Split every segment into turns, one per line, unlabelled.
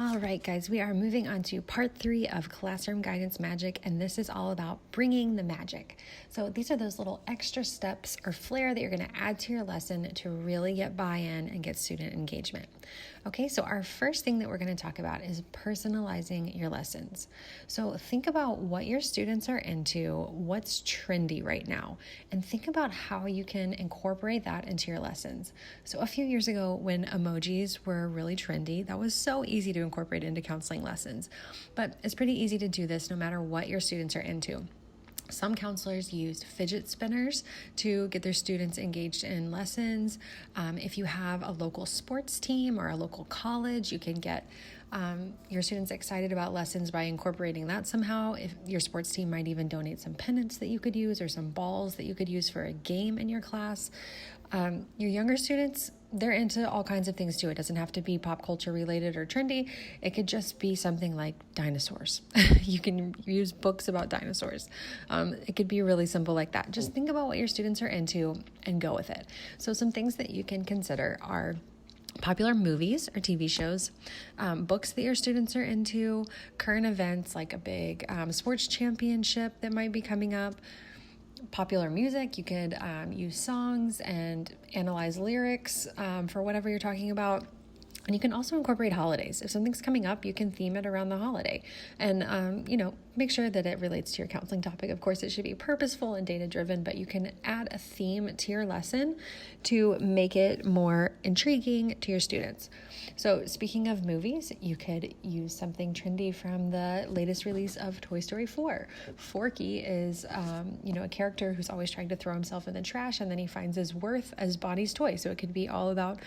All right, guys, we are moving on to part 3 of Classroom Guidance Magic, and this is all about bringing the magic. So these are those little extra steps or flair that you're going to add to your lesson to really get buy-in and get student engagement. Okay, so our first thing that we're going to talk about is personalizing your lessons. So think about what your students are into, what's trendy right now, and think about how you can incorporate that into your lessons. So a few years ago when emojis were really trendy, that was so easy to incorporate into counseling lessons. But it's pretty easy to do this no matter what your students are into. Some counselors use fidget spinners to get their students engaged in lessons. If you have a local sports team or a local college, you can get your students excited about lessons by incorporating that somehow. If your sports team might even donate some pennants that you could use or some balls that you could use for a game in your class. Your younger students, they're into all kinds of things too. It doesn't have to be pop culture related or trendy. It could just be something like dinosaurs. You can use books about dinosaurs. It could be really simple like that. Just think about what your students are into and go with it. So some things that you can consider are popular movies or TV shows, books that your students are into, current events like a big sports championship that might be coming up, popular music. You could use songs and analyze lyrics for whatever you're talking about. And you can also incorporate holidays. If something's coming up, you can theme it around the holiday and, make sure that it relates to your counseling topic. Of course, it should be purposeful and data-driven, but you can add a theme to your lesson to make it more intriguing to your students. So speaking of movies, you could use something trendy from the latest release of Toy Story 4. Forky is, a character who's always trying to throw himself in the trash, and then he finds his worth as Bonnie's toy. So it could be all about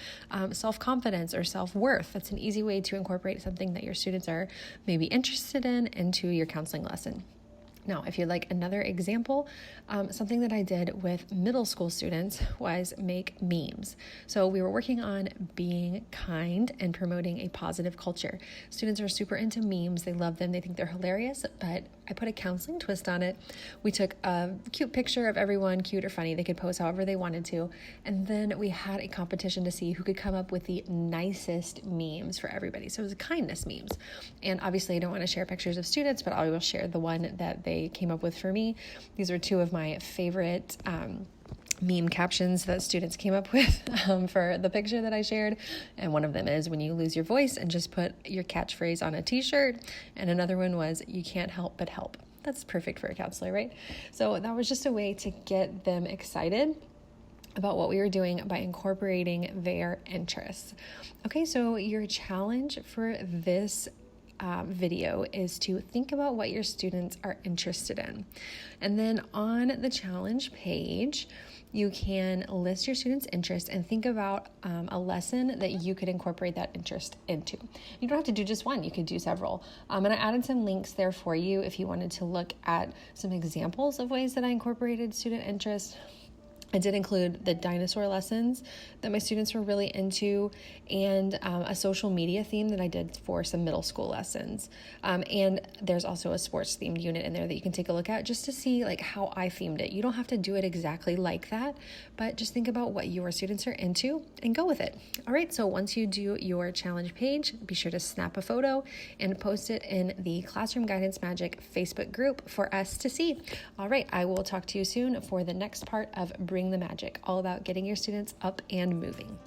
self-confidence or self-worth. That's an easy way to incorporate something that your students are maybe interested in into your counseling lesson. Now, if you'd like another example, something that I did with middle school students was make memes. So we were working on being kind and promoting a positive culture. Students are super into memes. They love them. They think they're hilarious, but I put a counseling twist on it. We took a cute picture of everyone, cute or funny. They could pose however they wanted to. And then we had a competition to see who could come up with the nicest memes for everybody. So it was kindness memes. And obviously I don't want to share pictures of students, but I will share the one that they came up with for me. These are two of my favorite meme captions that students came up with for the picture that I shared. And one of them is when you lose your voice and just put your catchphrase on a t-shirt. And another one was you can't help but help. That's perfect for a counselor, right? So that was just a way to get them excited about what we were doing by incorporating their interests. Okay, so your challenge for this video is to think about what your students are interested in. And then on the challenge page, you can list your students' interests and think about a lesson that you could incorporate that interest into. You don't have to do just one, you could do several. And I added some links there for you if you wanted to look at some examples of ways that I incorporated student interest. I did include the dinosaur lessons that my students were really into and a social media theme that I did for some middle school lessons. And there's also a sports themed unit in there that you can take a look at just to see like how I themed it. You don't have to do it exactly like that, but just think about what your students are into and go with it. All right, so once you do your challenge page, be sure to snap a photo and post it in the Classroom Guidance Magic Facebook group for us to see. All right, I will talk to you soon for the next part of Bring the Magic, all about getting your students up and moving.